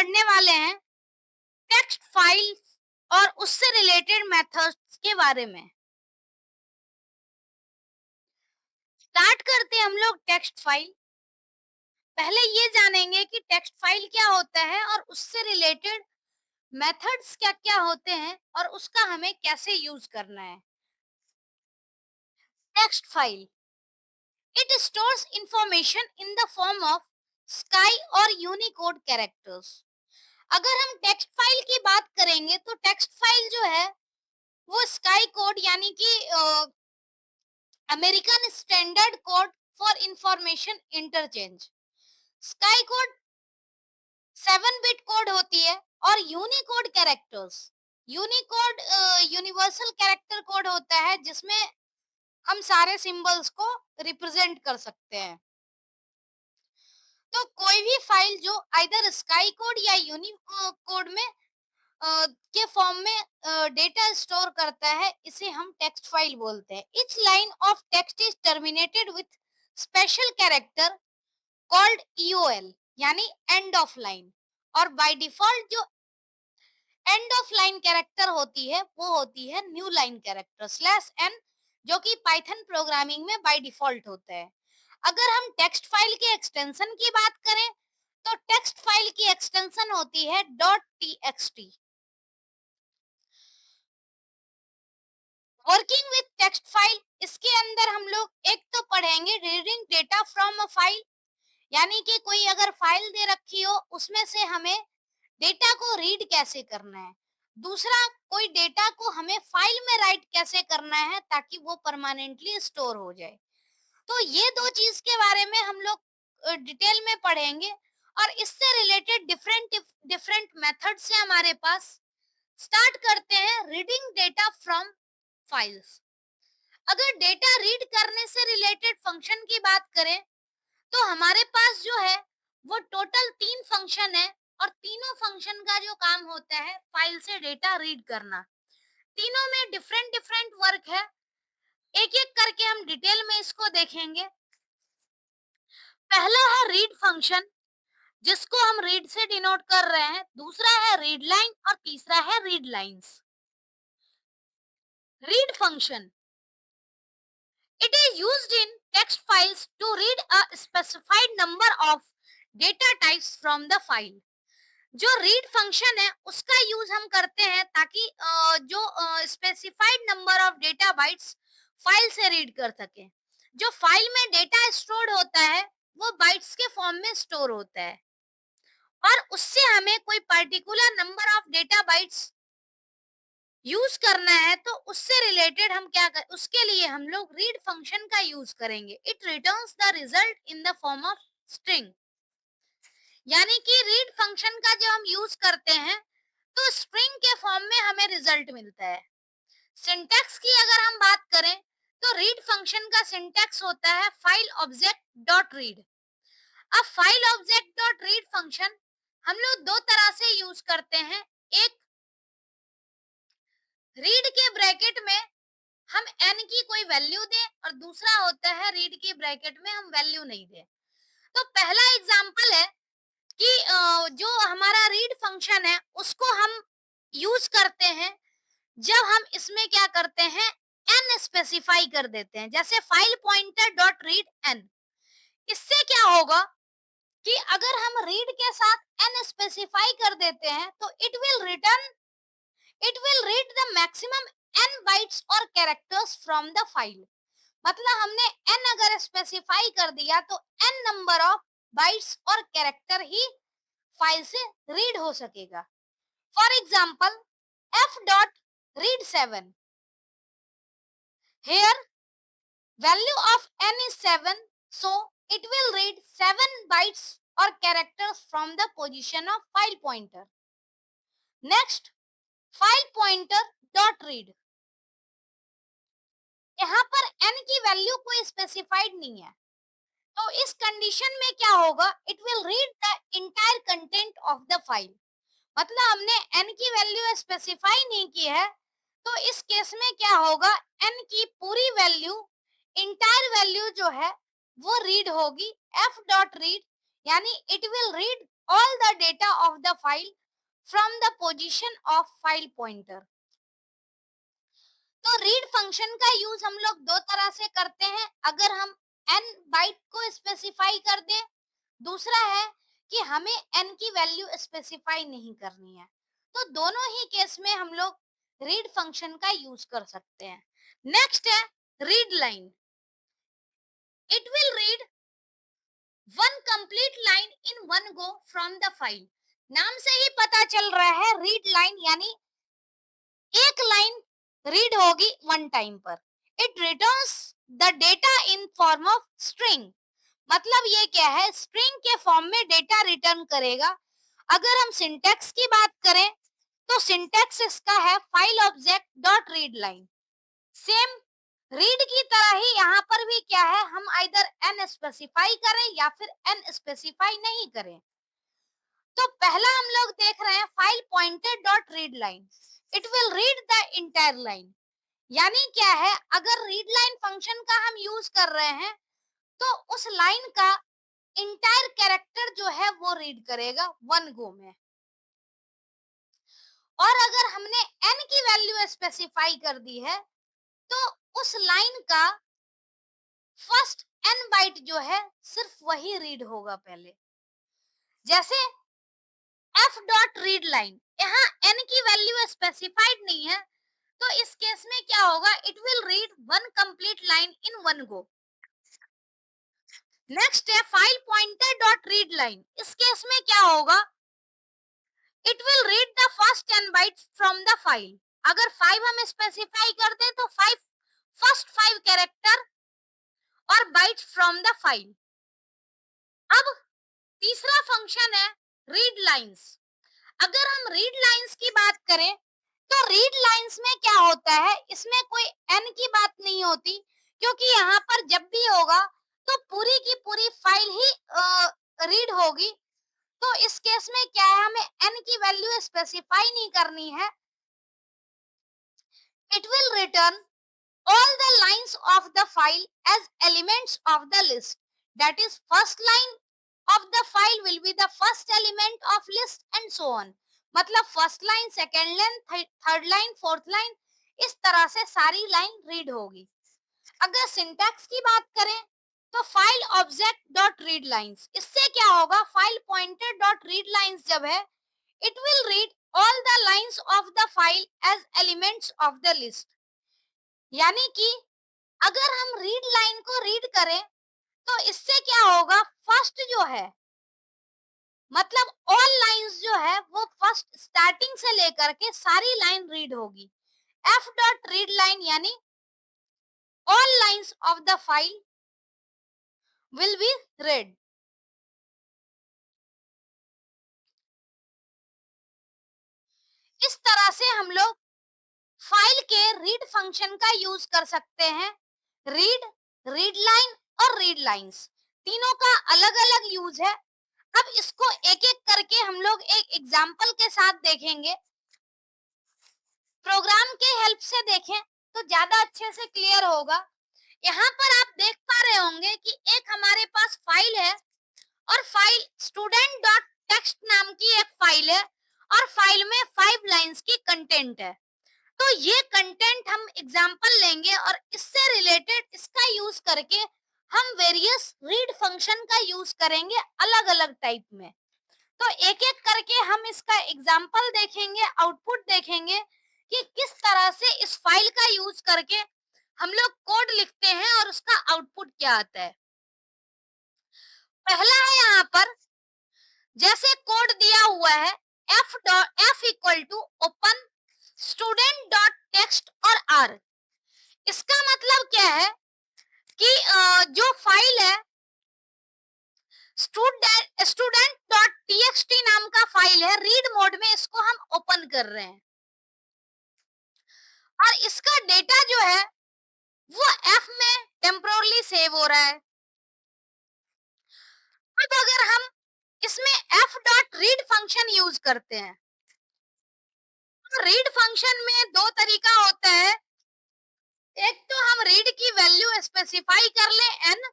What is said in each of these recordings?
पढ़ने वाले हैं टेक्स्ट फाइल्स और उससे रिलेटेड मेथड्स के बारे में। स्टार्ट करते हैं हम लोग टेक्स्ट फाइल। पहले ये जानेंगे कि टेक्स्ट फाइल क्या होता है और उससे रिलेटेड मेथड्स क्या-क्या होते हैं और उसका हमें कैसे यूज करना है। Text file it stores information in the form of sky और यूनिकोड कैरेक्टर्स। अगर हम टेक्स्ट फाइल की बात करेंगे तो टेक्स्ट फाइल जो है वो स्काई कोड यानी कि American standard code for information interchange. Sky code 7 bit code होती है और Unicode characters Unicode universal character code होता है जिसमें हम सारे सिंबल्स को रिप्रेजेंट कर सकते हैं। तो कोई भी फाइल जो आइदर स्काई कोड या यूनिकोड में के फॉर्म में डेटा स्टोर करता है इसे हम टेक्स्ट फाइल बोलते हैं। Each line of text is terminated with special character called EOL यानी एंड ऑफ लाइन। और बाय डिफॉल्ट जो एंड ऑफ लाइन कैरेक्टर होती है वो होती है new line character slash n, जो कि पाइथन प्रोग्रामिंग में बाय डिफॉल्ट होता है। अगर हम टेक्स्ट फाइल के एक्सटेंशन की बात करें तो टेक्स्ट फाइल की एक्सटेंशन होती है .txt। Working with text file, इसके अंदर हम लोग एक तो पढ़ेंगे reading data from a file, यानी कि कोई अगर फाइल दे रखी हो उसमें से हमें डेटा को रीड कैसे करना है। दूसरा, कोई डेटा को हमें फाइल में राइट कैसे करना है ताकि वो परमानेंटली स्टोर हो जाए। तो ये दो चीज के बारे में हम लोग डिटेल में पढ़ेंगे और इससे रिलेटेड डिफरेंट डिफरेंट मेथड से हमारे पास। स्टार्ट करते हैं रीडिंग डेटा फ्रॉम फाइल्स। अगर डेटा रीड करने से रिलेटेड फंक्शन की बात करें तो हमारे पास जो है वो टोटल 3 फंक्शन है और तीनों फंक्शन का जो काम होता है फाइल से डेटा रीड करना। तीनों में डिफरेंट डिफरेंट वर्क है। एक एक करके हम डिटेल में इसको देखेंगे। पहला है रीड फंक्शन जिसको हम रीड से डिनोट कर रहे हैं। दूसरा है रीड लाइन और तीसरा है read lines. Read function it is used in text files to read a specified number of data types from the file। जो रीड फंक्शन है उसका यूज हम करते हैं ताकि जो specified number of data bytes file से रीड कर सके। जो फाइल में डेटा स्टोर होता है वो बाइट्स के फॉर्म में स्टोर होता है और उससे हमें कोई particular number of data bytes use करना है तो उससे रिलेटेड हम क्या कर उसके लिए हम लोग रीड फंक्शन का यूज करेंगे। It returns the result in the form of string, यानी कि रीड फंक्शन का जब हम यूज करते हैं तो स्ट्रिंग के फॉर्म में हमें रिजल्ट मिलता है। सिंटैक्स की अगर हम बात करें तो रीड फंक्शन का सिंटैक्स होता है फाइल ऑब्जेक्ट डॉट रीड। अब file object dot read function हम लोग दो तरह से यूज करते हैं। एक, रीड के ब्रैकेट में हम n की कोई वैल्यू दें और दूसरा होता है रीड की ब्रैकेट में हम वैल्यू नहीं दें। तो पहला एग्जांपल है कि जो हमारा रीड फंक्शन है उसको हम यूज करते हैं जब हम इसमें क्या करते हैं n स्पेसिफाई कर देते हैं, जैसे file pointer dot read n। इससे क्या होगा कि अगर हम रीड के साथ n स्पेसिफाई कर देते हैं तो it will read the maximum n bytes और कैरेक्टर्स फ्रॉम द फाइल। मतलब हमने n अगर स्पेसिफाई कर दिया तो n नंबर ऑफ बाइट्स और कैरेक्टर ही फाइल से रीड हो सकेगा। For example f dot read 7, here value of n is 7, so it will read 7 bytes or characters from the position of file pointer. Next, file pointer dot read, यहाँ पर n की value कोई specified नहीं है तो इस condition में क्या होगा, it will read the entire content of the file. मतलब हमने n की वैल्यू स्पेसिफाई नहीं की है तो इस केस में क्या होगा, n की पूरी वैल्यू इंटायर वैल्यू जो है वो रीड होगी f डॉट रीड, यानी it will read all the data of the file from the position of file pointer. तो रीड फंक्शन का यूज हम लोग दो तरह से करते हैं, अगर हम n बाइट को स्पेसिफाई कर दें, दूसरा है कि हमें n की वैल्यू स्पेसिफाई नहीं करनी है। तो दोनों ही केस में हम लोग रीड फंक्शन का यूज कर सकते हैं। नेक्स्ट है read line. It will read one complete line in one go from the file. नाम से ही पता चल रहा है रीड लाइन यानी एक लाइन रीड होगी वन टाइम पर। It returns the data in form of string. मतलब ये क्या है, स्ट्रिंग के फॉर्म में डेटा रिटर्न करेगा। अगर हम सिंटैक्स की बात करें तो सिंटैक्स इसका है file object dot read line. Same read की तरह ही यहाँ पर भी क्या है, हम आइदर एन स्पेसिफाई करें या फिर एन स्पेसिफाई नहीं करें। तो पहला हम लोग देख रहे हैं file pointer dot read line. It will read the entire line. यानी क्या है, अगर रीड लाइन फंक्शन का हम यूज कर रहे हैं तो उस लाइन का इंटायर कैरेक्टर जो है वो रीड करेगा वन गो में। और अगर हमने n की वैल्यू स्पेसिफाई कर दी है तो उस लाइन का फर्स्ट n बाइट जो है सिर्फ वही रीड होगा पहले। जैसे f डॉट रीड लाइन, यहाँ n की वैल्यू स्पेसिफाइड नहीं है, तो इस केस में क्या होगा, it will read one complete line in one go. Next है file pointer dot read line. इस केस में क्या होगा, it will read the first 10 bytes from the file. अगर 5 हम स्पेसिफाई कर दें तो 5 फर्स्ट 5 कैरेक्टर और बाइट्स फ्रॉम द फाइल। अब तीसरा फंक्शन है रीड लाइंस। अगर हम रीड लाइंस की बात करें तो रीड लाइंस में क्या होता है, इसमें कोई एन की बात नहीं होती, क्योंकि यहाँ पर जब भी होगा तो पूरी की पूरी फाइल ही रीड होगी। तो इस केस में क्या है, हमें n की वैल्यू स्पेसिफाई नहीं करनी है। It will return all the lines of the file as elements of the list. That is, first line of the file will be the first element of list and so on. मतलब first line, second line, third line, fourth line, इस तरह से सारी line read होगी। अगर syntax की बात करें तो file object dot read lines, इससे क्या होगा, file pointer dot read lines जब है, it will read all the lines of the file as elements of the list. यानी कि अगर हम रीड लाइन को रीड करें तो इससे क्या होगा, फर्स्ट जो है मतलब ऑल लाइंस जो है वो फर्स्ट स्टार्टिंग से लेकर के सारी लाइन रीड होगी। एफ डॉट रीड लाइन यानी all lines of the file will be read। इस तरह से हम लोग फाइल के रीड फंक्शन का यूज कर सकते हैं। रीड, रीड लाइन और रीड लाइंस तीनों का अलग अलग यूज है। अब इसको एक एक करके हम लोग एक एग्जाम्पल के साथ देखेंगे। प्रोग्राम के हेल्प से देखें तो ज्यादा अच्छे से क्लियर होगा। यहाँ पर आप देख पा रहे होंगे कि एक हमारे पास फाइल है और फाइल स्टूडेंट डॉट टेक्स्ट नाम की एक फाइल है और फाइल में 5 लाइंस की कंटेंट है। तो ये कंटेंट हम एग्जाम्पल लेंगे और इससे रिलेटेड इसका यूज करके हम वेरियस रीड फंक्शन का यूज करेंगे अलग अलग टाइप में। तो एक एक करके हम इसका एग्जाम्पल देखेंगे, आउटपुट देखेंगे कि किस तरह से इस फाइल का यूज करके हम लोग कोड लिखते हैं और उसका आउटपुट क्या आता है। पहला है यहाँ पर जैसे कोड दिया हुआ है f equal to open student dot text और r। इसका मतलब क्या है कि जो फाइल है स्टूडेंट डॉट टीएक्सटी नाम का फाइल है, रीड मोड में इसको हम ओपन कर रहे हैं और इसका डेटा जो है वो f में टेम्पोरली सेव हो रहा है। अब अगर हम इसमें f dot read function use करते हैं तो रीड फंक्शन में दो तरीका होता है। एक तो हम रीड की वैल्यू स्पेसिफाई कर ले n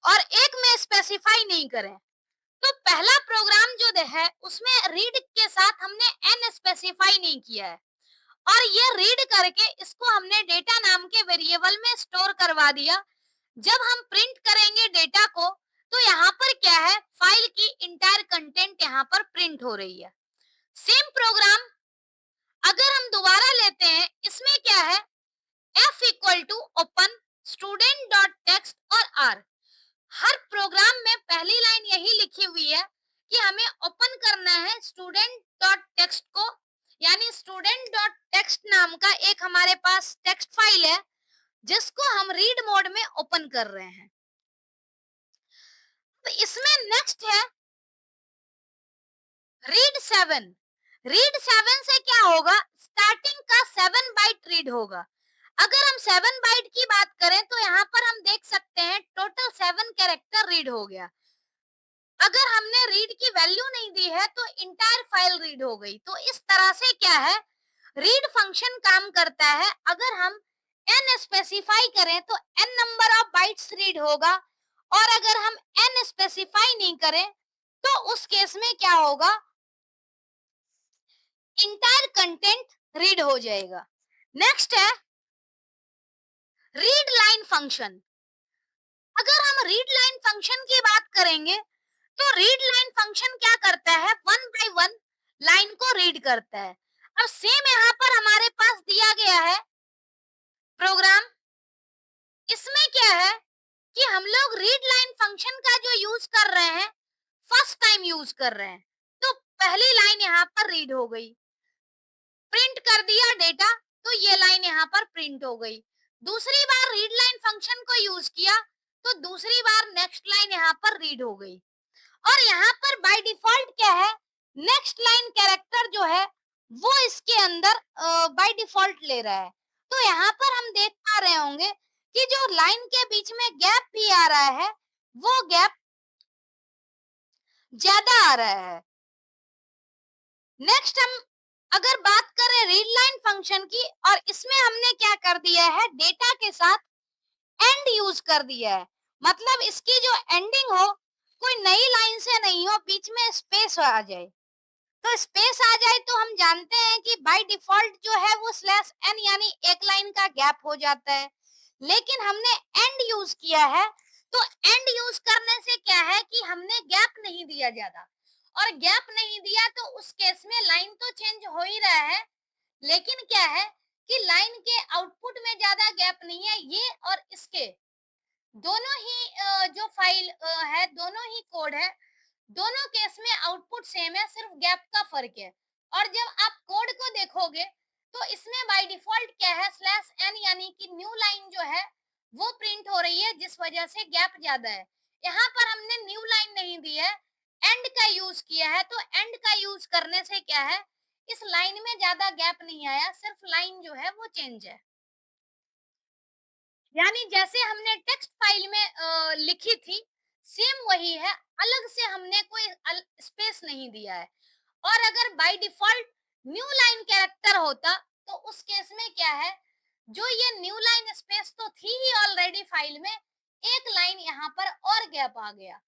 और एक में स्पेसिफाई नहीं करें। तो पहला प्रोग्राम जो है उसमें रीड के साथ हमने एन स्पेसिफाई नहीं किया है, और ये रीड करके इसको हमने डेटा नाम के वेरिएबल में स्टोर करवा दिया। जब हम प्रिंट करेंगे डेटा को, तो यहाँ पर क्या है, फाइल की इंटायर कंटेंट यहाँ पर प्रिंट हो रही है। सेम प्रोग्राम अगर हम दोबारा लेते हैं, इसमें क्या है, f equal to open student dot text और r। हर प्रोग्राम में पहली लाइन यही लिखी हुई है कि हमें ओपन करना है स्टूडेंट डॉट टेक्स्ट को, यानी स्टूडेंट डॉट टेक्स्ट नाम का एक हमारे पास टेक्स्ट फाइल है जिसको हम रीड मोड में ओपन कर रहे हैं। तो इसमें नेक्स्ट है रीड 7। रीड 7 से क्या होगा, स्टार्टिंग का 7 बाइट रीड होगा। अगर हम 7 बाइट की बात करें तो यहाँ पर हम देख सकते हैं टोटल 7 कैरेक्टर रीड हो गया। अगर हमने रीड की वैल्यू नहीं दी है तो इंटायर फाइल रीड हो गई। तो इस तरह से क्या है, रीड फंक्शन काम करता है। अगर हम n स्पेसिफाई करें तो n number of bytes read होगा, और अगर हम n स्पेसिफाई नहीं करें तो उस केस में क्या होगा, इंटायर कंटेंट रीड हो जाएगा। नेक्स्ट है रीड लाइन फंक्शन। अगर हम रीड लाइन फंक्शन की बात करेंगे तो रीड लाइन फंक्शन क्या करता है, वन बाय वन लाइन को रीड करता है। अब सेम यहाँ पर हमारे पास दिया गया है प्रोग्राम। इसमें क्या है कि हम लोग रीड लाइन फंक्शन का जो यूज कर रहे हैं, फर्स्ट टाइम यूज कर रहे हैं, तो पहली लाइन यहाँ पर रीड हो गई, प्रिंट कर दिया डेटा, तो ये लाइन यहाँ पर प्रिंट हो गई। दूसरी बार रीड लाइन फंक्शन को यूज किया तो दूसरी बार नेक्स्ट लाइन यहाँ पर रीड हो गई। और यहाँ पर बाय डिफॉल्ट क्या है, नेक्स्ट लाइन कैरेक्टर जो है वो इसके अंदर बाय डिफॉल्ट ले रहा है। तो यहाँ पर हम देख पा रहे होंगे कि जो लाइन के बीच में गैप भी आ रहा है वो गैप ज्यादा आ रहा है। नेक्स्ट हम अगर बात करें रीड लाइन फंक्शन की, और इसमें हमने क्या कर दिया है, डेटा के साथ एंड यूज कर दिया है। मतलब इसकी जो एंडिंग हो, कोई नई लाइन से नहीं हो, बीच में स्पेस आ जाए। तो स्पेस आ जाए तो हम जानते हैं कि बाय डिफॉल्ट जो है वो स्लैश एन यानी एक लाइन का गैप हो जाता है। लेकिन हमने एंड यूज किया है, तो एंड यूज करने से क्या है कि हमने गैप नहीं दिया ज्यादा, और गैप नहीं दिया तो उस केस में लाइन तो चेंज हो ही रहा है, लेकिन क्या है कि लाइन के आउटपुट में ज्यादा गैप नहीं है। ये और इसके दोनों ही जो फाइल है, दोनों ही कोड है, दोनों केस में आउटपुट सेम है, सिर्फ गैप का फर्क है। और जब आप कोड को देखोगे तो इसमें बाय डिफॉल्ट क्या है, स्लैश एन यानी कि न्यू लाइन जो है वो प्रिंट हो रही है, जिस वजह से गैप ज्यादा है। यहाँ पर हमने न्यू लाइन नहीं दी है, एंड का यूज किया है। तो एंड का यूज करने से क्या है, इस लाइन में ज्यादा गैप नहीं आया, सिर्फ लाइन जो है वो चेंज है। यानी जैसे हमने टेक्स्ट फाइल में लिखी थी, सेम वही है, अलग से हमने कोई स्पेस नहीं दिया है। और अगर by default new line character होता तो उस केस में क्या है, जो ये न्यू लाइन स्पेस तो थी ही ऑलरेडी फाइल में, एक लाइन यहाँ पर और गैप आ गया।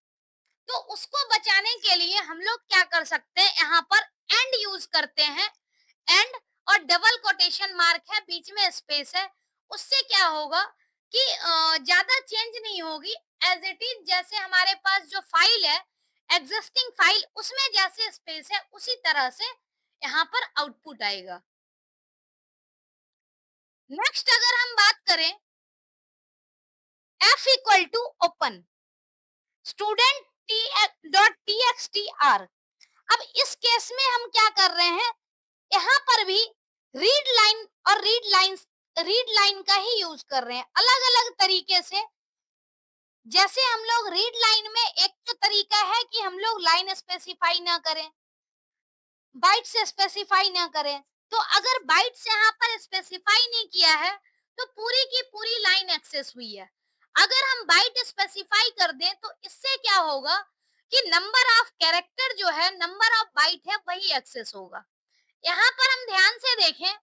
तो उसको बचाने के लिए हम लोग क्या कर सकते हैं, यहाँ पर एंड यूज करते हैं। एंड और डबल कोटेशन मार्क है, बीच में स्पेस है। उससे क्या होगा कि ज्यादा चेंज नहीं होगी, एज इट इज जैसे हमारे पास जो फाइल है, एग्जिस्टिंग फाइल, उसमें जैसे स्पेस है उसी तरह से यहाँ पर आउटपुट आएगा। नेक्स्ट अगर हम बात करें f equal to open student dot t x t r. अब इस केस में हम क्या कर रहे हैं, यहाँ पर भी रीड लाइन और रीड लाइन का ही यूज कर रहे हैं, अलग अलग तरीके से। जैसे हम लोग रीड लाइन में एक तो तरीका है कि हम लोग लाइन स्पेसिफाई ना करें, बाइट से स्पेसिफाई ना करें। तो अगर बाइट्स यहाँ पर स्पेसिफाई नहीं किया है तो पूरी की पूरी लाइन एक्सेस हुई है। अगर हम बाइट स्पेसिफाई कर दें तो इससे क्या होगा कि नंबर ऑफ कैरेक्टर जो है, नंबर ऑफ बाइट है, वही एक्सेस होगा। यहाँ पर हम ध्यान से देखें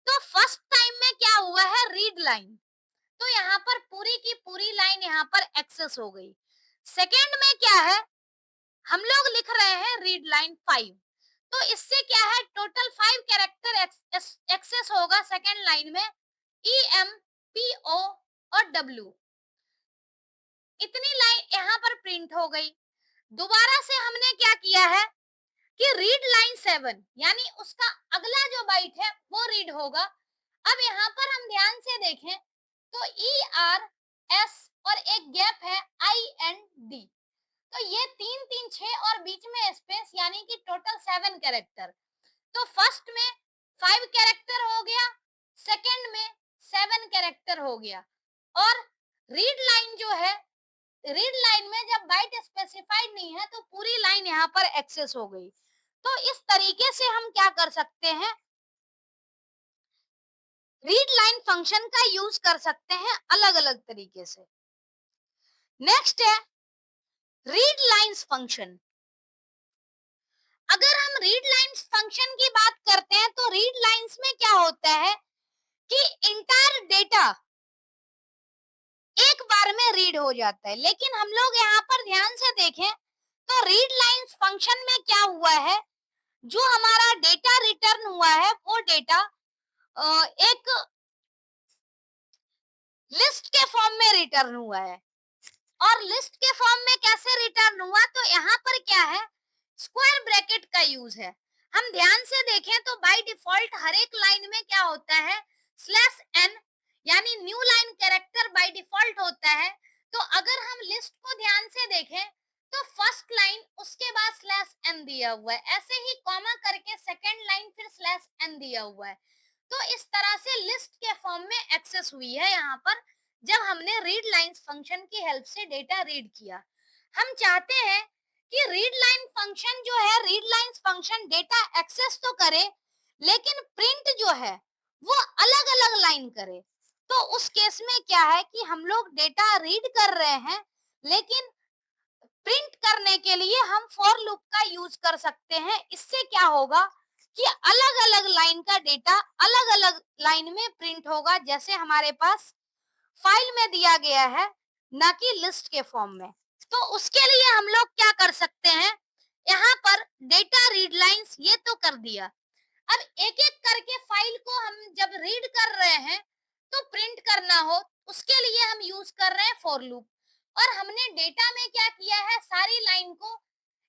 तो फर्स्ट टाइम में क्या हुआ है, रीड लाइन, तो यहाँ पर पूरी की पूरी लाइन यहाँ पर एक्सेस हो गई। सेकेंड में क्या है, हम लोग लिख रहे हैं रीड लाइन 5, तो इससे क्या है, टोटल 5 कैरेक्टर एक्सेस होगा सेकेंड लाइन में, ई एम पी ओ और डब्ल्यू, इतनी लाइन यहाँ पर प्रिंट हो गई। दोबारा से हमने क्या किया है कि रीड लाइन 7 यानी उसका अगला जो बाइट है वो रीड होगा। अब यहाँ पर हम ध्यान से देखें तो ई आर एस और एक गैप है आई एन डी, तो ये 3 3 6 और बीच में स्पेस, यानी कि टोटल 7 कैरेक्टर। तो फर्स्ट में 5 कैरेक्टर हो गया, सेकंड में 7 कैरेक्टर हो गया, और रीड लाइन जो है, रीड लाइन में जब बाइट स्पेसिफाइड नहीं है तो पूरी लाइन यहाँ पर एक्सेस हो गई। तो इस तरीके से हम क्या कर सकते हैं, रीड लाइन फंक्शन का यूज कर सकते हैं अलग अलग तरीके से। नेक्स्ट है रीड लाइंस फंक्शन। अगर हम रीड लाइंस फंक्शन की बात करते हैं तो रीड लाइंस में क्या होता है कि इंटायर डेटा एक बार में रीड हो जाता है, लेकिन हम लोग यहाँ पर ध्यान से देखें तो रीड लाइंस फंक्शन में क्या हुआ है, जो हमारा डेटा रिटर्न हुआ है वो डेटा एक लिस्ट के फॉर्म में रिटर्न हुआ है। और लिस्ट के फॉर्म में कैसे रिटर्न हुआ, तो यहाँ पर क्या है, स्क्वायर ब्रैकेट का यूज है। हम ध्यान से देखें तो बाय डिफॉल्ट हर एक लाइन में क्या होता है, स्लैश एन, यानी new line character bye default होता है। तो अगर हम लिस्ट को ध्यान से देखें तो फर्स्ट लाइन उसके बाद स्लैश एन दिया हुआ है, ऐसे ही कॉमा करके सेकेंड लाइन फिर स्लैश एन दिया हुआ है। तो इस तरह से लिस्ट के फॉर्म में एक्सेस हुई है यहाँ पर, जब हमने रीड लाइंस फंक्शन की हेल्प से डेटा रीड किया। हम चाहते हैं कि रीड लाइन फंक्शन जो है, read lines function data access तो करे लेकिन प्रिंट जो है वो अलग अलग लाइन करे। तो उस केस में क्या है कि हम लोग डेटा रीड कर रहे हैं लेकिन प्रिंट करने के लिए हम फॉर लूप का यूज कर सकते हैं। इससे क्या होगा कि अलग अलग लाइन का डेटा अलग अलग लाइन में प्रिंट होगा, जैसे हमारे पास फाइल में दिया गया है, ना कि लिस्ट के फॉर्म में। तो उसके लिए हम लोग क्या कर सकते हैं, यहाँ पर डेटा रीड लाइंस ये तो कर दिया। अब एक एक करके फाइल को हम जब रीड कर रहे हैं तो प्रिंट करना हो, उसके लिए हम यूज कर रहे हैं फॉर लूप। और हमने डेटा में क्या किया है, सारी लाइन को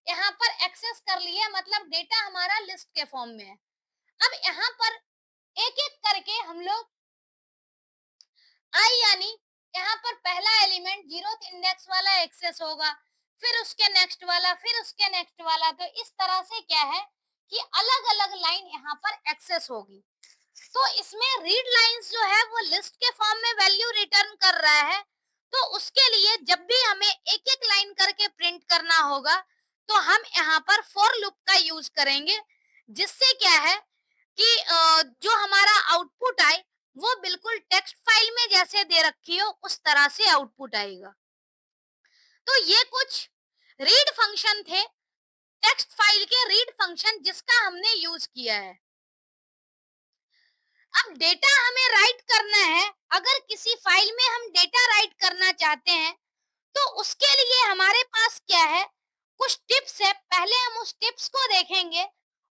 यहाँ पर एक्सेस कर लिया, मतलब डेटा हमारा लिस्ट के फॉर्म में है। अब यहाँ पर एक एक करके हम लोग आई, यानी यहाँ पर पहला एलिमेंट 0th इंडेक्स वाला एक्सेस होगा, फिर उसके नेक्स्ट वाला, फिर उसके नेक्स्ट वाला। तो इस तरह से क्या है कि अलग अलग लाइन यहाँ पर एक्सेस होगी। तो इसमें रीड लाइंस जो है वो लिस्ट के फॉर्म में वैल्यू रिटर्न कर रहा है। तो उसके लिए जब भी हमें एक एक लाइन करके प्रिंट करना होगा तो हम यहाँ पर फॉर लूप का यूज करेंगे, जिससे क्या है कि जो हमारा आउटपुट आए वो बिल्कुल टेक्स्ट फाइल में जैसे दे रखी हो उस तरह से आउटपुट आएगा। तो ये कुछ रीड फंक्शन थे, टेक्स्ट फाइल के रीड फंक्शन जिसका हमने यूज किया है। अब डेटा हमें राइट करना है, अगर किसी फाइल में हम डेटा राइट करना चाहते हैं तो उसके लिए हमारे पास क्या है, कुछ टिप्स है। पहले हम उस टिप्स को देखेंगे,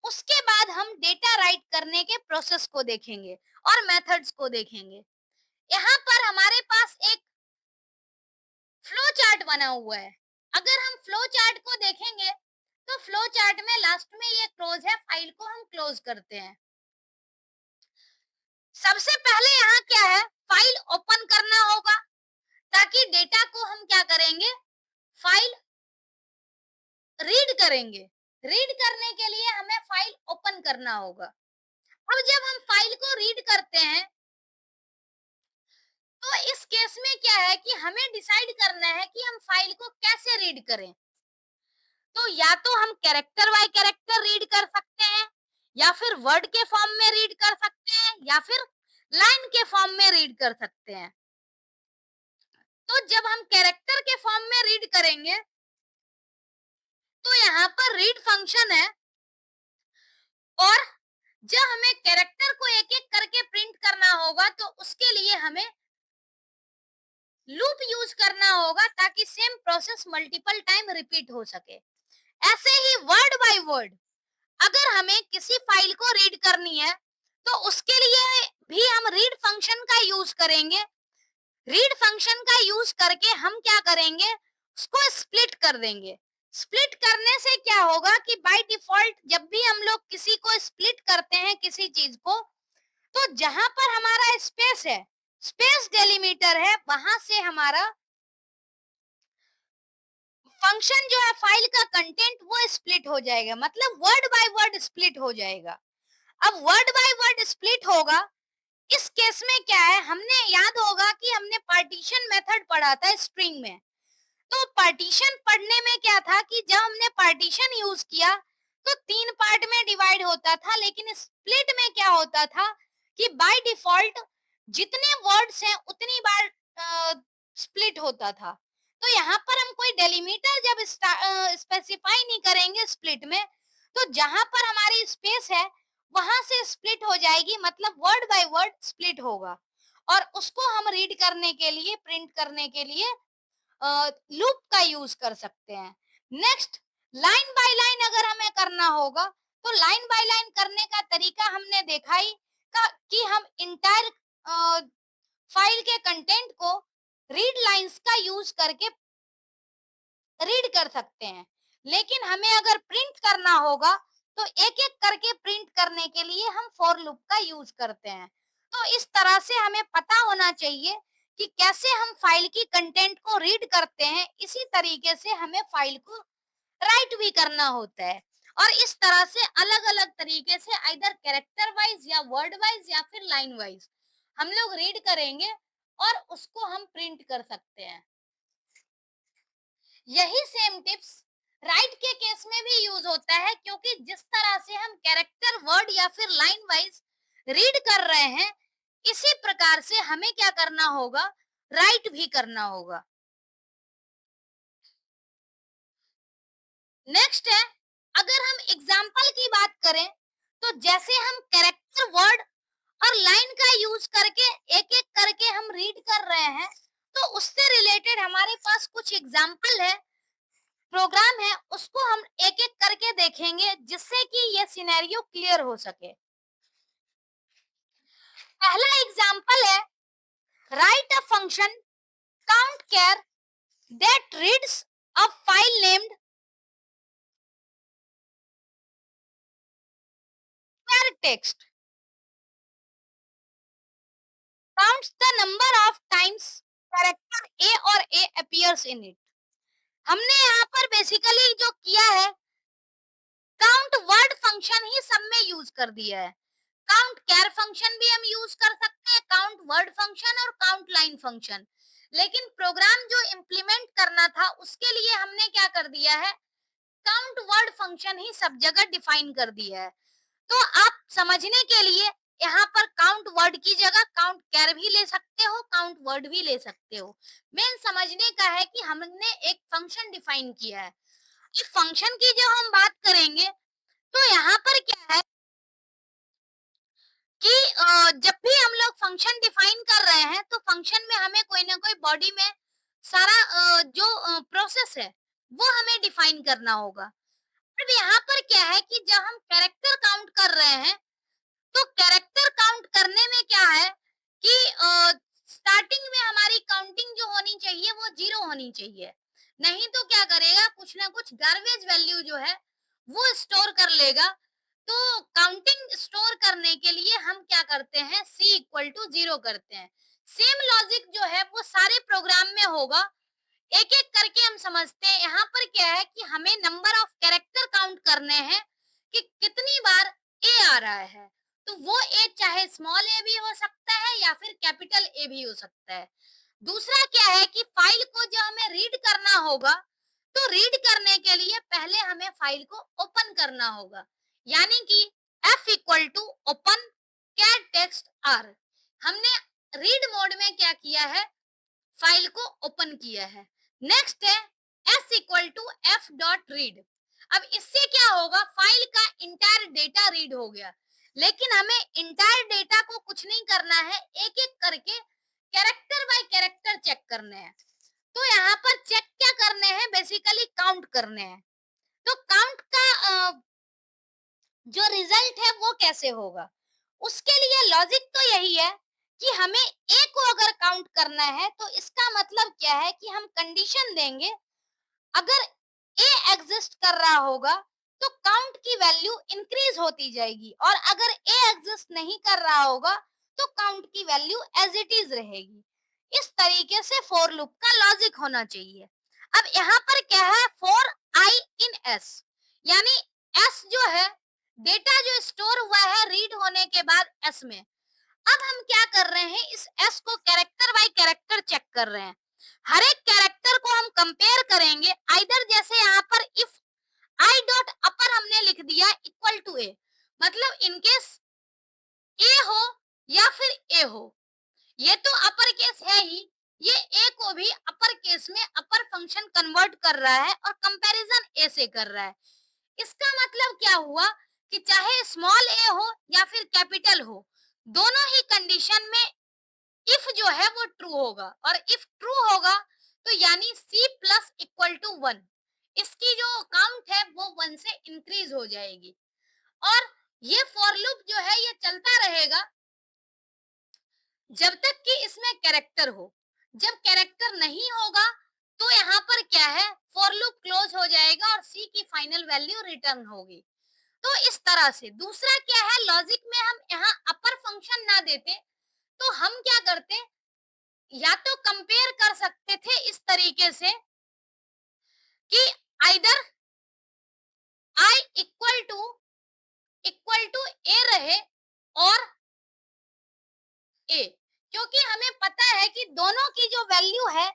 उसके बाद हम डेटा राइट करने के प्रोसेस को देखेंगे और मेथड्स को देखेंगे। यहाँ पर हमारे पास एक फ्लो चार्ट बना हुआ है। अगर हम फ्लो चार्ट को देखेंगे तो फ्लो चार्ट में लास्ट में ये क्लोज है, फाइल को हम क्लोज करते हैं। सबसे पहले यहाँ क्या है, फाइल ओपन करना होगा, ताकि डेटा को हम क्या करेंगे, फाइल रीड करेंगे। रीड करने के लिए हमें फाइल ओपन करना होगा। अब जब हम फाइल को रीड करते हैं तो इस केस में क्या है कि हमें डिसाइड करना है कि हम फाइल को कैसे रीड करें। तो या तो हम कैरेक्टर बाय कैरेक्टर रीड कर सकते हैं, या फिर वर्ड के फॉर्म में रीड कर सकते हैं, या फिर लाइन के फॉर्म में रीड कर सकते हैं। तो जब हम कैरेक्टर के फॉर्म में रीड करेंगे तो यहाँ पर रीड फंक्शन है, और जब हमें कैरेक्टर को एक एक करके प्रिंट करना होगा तो उसके लिए हमें लूप यूज करना होगा, ताकि same process multiple time repeat हो सके। ऐसे ही वर्ड बाय वर्ड अगर हमें किसी फाइल को रीड करनी है तो उसके लिए भी हम रीड फंक्शन का यूज करेंगे। रीड फंक्शन का यूज करके हम क्या करेंगे, उसको स्प्लिट कर देंगे। स्प्लिट करने से क्या होगा कि बाय डिफॉल्ट जब भी हम लोग किसी को स्प्लिट करते हैं किसी चीज को, तो जहां पर हमारा स्पेस है, स्पेस डेलिमीटर है, वहां से हमारा फंक्शन जो है फाइल का कंटेंट वो स्प्लिट हो जाएगा, मतलब वर्ड बाय वर्ड स्प्लिट हो जाएगा। अब वर्ड बाय वर्ड स्प्लिट होगा, इस केस में क्या है, हमने याद होगा कि हमने पार्टीशन मेथड पढ़ा था स्ट्रिंग में। तो पार्टीशन पढ़ने में क्या था कि जब हमने पार्टीशन यूज किया तो 3 पार्ट में डिवाइड होता था, लेकिन स्प्लिट में क्या होता था कि बाय डिफॉल्ट जितने वर्ड्स हैं उतनी बार स्प्लिट होता था। तो यहाँ पर हम कोई डेलिमीटर जब स्पेसिफाई नहीं करेंगे स्प्लिट में, तो जहां पर हमारी स्पेस है वहां से स्प्लिट हो जाएगी, मतलब वर्ड बाय वर्ड स्प्लिट होगा। और उसको हम रीड करने के लिए, प्रिंट करने के लिए लूप का यूज कर सकते हैं। नेक्स्ट, लाइन बाय लाइन अगर हमें करना होगा तो लाइन बाय लाइन करने का तरीका हमने देखा ही कि हम इंटायर फाइल के कंटेंट को रीड लाइंस का यूज करके रीड कर सकते हैं। लेकिन हमें अगर प्रिंट करना होगा तो एक एक करके प्रिंट करने के लिए हम फॉर लूप का यूज करते हैं। तो इस तरह से हमें पता होना चाहिए कि कैसे हम फाइल की कंटेंट को रीड करते हैं, इसी तरीके से हमें फाइल को राइट भी करना होता है। और इस तरह से अलग अलग तरीके से आइदर कैरेक्टर वाइज या वर्ड वाइज या फिर लाइन वाइज हम लोग रीड करेंगे और उसको हम प्रिंट कर सकते हैं। यही सेम टिप्स राइट के केस में भी यूज होता है, क्योंकि जिस तरह से हम कैरेक्टर वर्ड या फिर लाइन वाइज रीड कर रहे हैं, इसी प्रकार से हमें क्या करना होगा, राइट भी करना होगा। नेक्स्ट है, अगर हम एग्जाम्पल की बात करें तो जैसे हम कैरेक्टर वर्ड और लाइन का यूज करके एक एक करके हम रीड कर रहे हैं, तो उससे रिलेटेड हमारे पास कुछ एग्जाम्पल है, प्रोग्राम है, उसको हम एक एक करके देखेंगे जिससे कि ये सिनेरियो क्लियर हो सके। पहला एग्जाम्पल है, write a function count care that reads a file named care text, counts the number of times character A और ए अपीयर्स इन इट। हमने यहाँ पर बेसिकली जो किया है, काउंट वर्ड फंक्शन ही सब में यूज कर दिया है। काउंट कैर फंक्शन भी हम यूज कर सकते हैं, काउंट वर्ड फंक्शन और काउंट लाइन फंक्शन। लेकिन प्रोग्राम जो इम्प्लीमेंट करना था उसके लिए हमने क्या कर दिया है, काउंट वर्ड फंक्शन ही सब जगह डिफाइन कर दिया है। तो आप समझने के लिए यहाँ पर काउंट वर्ड की जगह काउंट कैर भी ले सकते हो, काउंट वर्ड भी ले सकते हो। मेन समझने का है कि हमने एक फंक्शन डिफाइन किया है। इस फंक्शन की जब हम बात करेंगे तो यहाँ पर क्या है कि जब भी हम लोग फंक्शन डिफाइन कर रहे हैं तो फंक्शन में हमें कोई ना कोई बॉडी में सारा जो प्रोसेस है वो हमें डिफाइन करना होगा। अब यहाँ पर क्या है कि जब हम कैरेक्टर काउंट कर रहे हैं तो कैरेक्टर काउंट करने में क्या है कि स्टार्टिंग में हमारी काउंटिंग जो होनी चाहिए वो 0 होनी चाहिए, नहीं तो क्या करेगा, कुछ ना कुछ गार्बेज वैल्यू जो है वो स्टोर कर लेगा। तो काउंटिंग स्टोर करने के लिए हम क्या करते हैं, c इक्वल टू 0 करते हैं। सेम लॉजिक जो है वो सारे प्रोग्राम में होगा। एक एक करके हम समझते हैं। यहाँ पर क्या है कि हमें नंबर ऑफ कैरेक्टर काउंट करने हैं कि कितनी बार ए आ रहा है। तो वो ए चाहे स्मॉल ए भी हो सकता है या फिर कैपिटल ए भी हो सकता है। दूसरा क्या है कि फाइल को जब हमें रीड करना होगा तो रीड करने के लिए पहले हमें फाइल को ओपन करना होगा, यानी कि f equal to open cat text r. हमने रीड मोड में क्या किया है, फाइल को ओपन किया है। नेक्स्ट है s equal to f dot read. अब इससे क्या होगा, फाइल का इंटायर डेटा रीड हो गया, लेकिन हमें इंटायर डेटा को कुछ नहीं करना है, एक एक करके कैरेक्टर बाय कैरेक्टर चेक करने हैं। तो यहाँ पर चेक क्या करने हैं, बेसिकली काउंट करने हैं। तो काउंट का जो रिजल्ट है वो कैसे होगा? उसके लिए लॉजिक तो यही है कि हमें ए को अगर काउंट करना है तो इसका मतलब क्या है कि हम कंडीशन देंगे, अगर ए एग्जिस्ट कर रहा होगा तो काउंट की वैल्यू इंक्रीज होती जाएगी, और अगर ए एग्जिस्ट नहीं कर रहा होगा तो काउंट की वैल्यू एज इट इज रहेगी। इस तरीके से फॉर लूप का लॉजिक होना चाहिए। अब यहाँ पर क्या है, फॉर आई इन एस, यानी एस जो है डेटा जो स्टोर हुआ है रीड होने के बाद एस में। अब हम क्या कर रहे हैं, इस एस को कैरेक्टर बाय कैरेक्टर चेक कर रहे हैं। हर एक कैरेक्टर को हम कंपेयर करेंगे, आइदर जैसे यहाँ पर इफ आई डॉट अपर हमने लिख दिया इक्वल टू ए, मतलब इनकेस ए हो या फिर ए हो, ये तो अपर केस है ही, ये ए को भी अपर केस में अपर फंक्शन कन्वर्ट कर रहा है और कंपैरिजन ए से कर रहा है। इसका मतलब क्या हुआ कि चाहे स्मॉल ए हो या फिर कैपिटल हो, दोनों ही कंडीशन में इफ जो है वो ट्रू होगा, और इफ ट्रू होगा तो यानी c plus equal to one, इसकी जो काउंट है वो वन से इंक्रीज हो जाएगी। और ये फॉर लूप जो है ये चलता रहेगा जब तक कि इसमें कैरेक्टर हो। जब कैरेक्टर नहीं होगा तो यहाँ पर क्या है, फॉर लूप क्लोज हो जाएगा और सी की फाइनल वैल्यू रिटर्न होगी। तो इस तरह से दूसरा क्या है, लॉजिक में हम यहाँ अपर फंक्शन ना देते तो हम क्या करते, या तो कंपेयर कर सकते थे इस तरीके से कि आइदर आई इक्वल टू ए रहे और ए, क्योंकि हमें पता है कि दोनों की जो वैल्यू है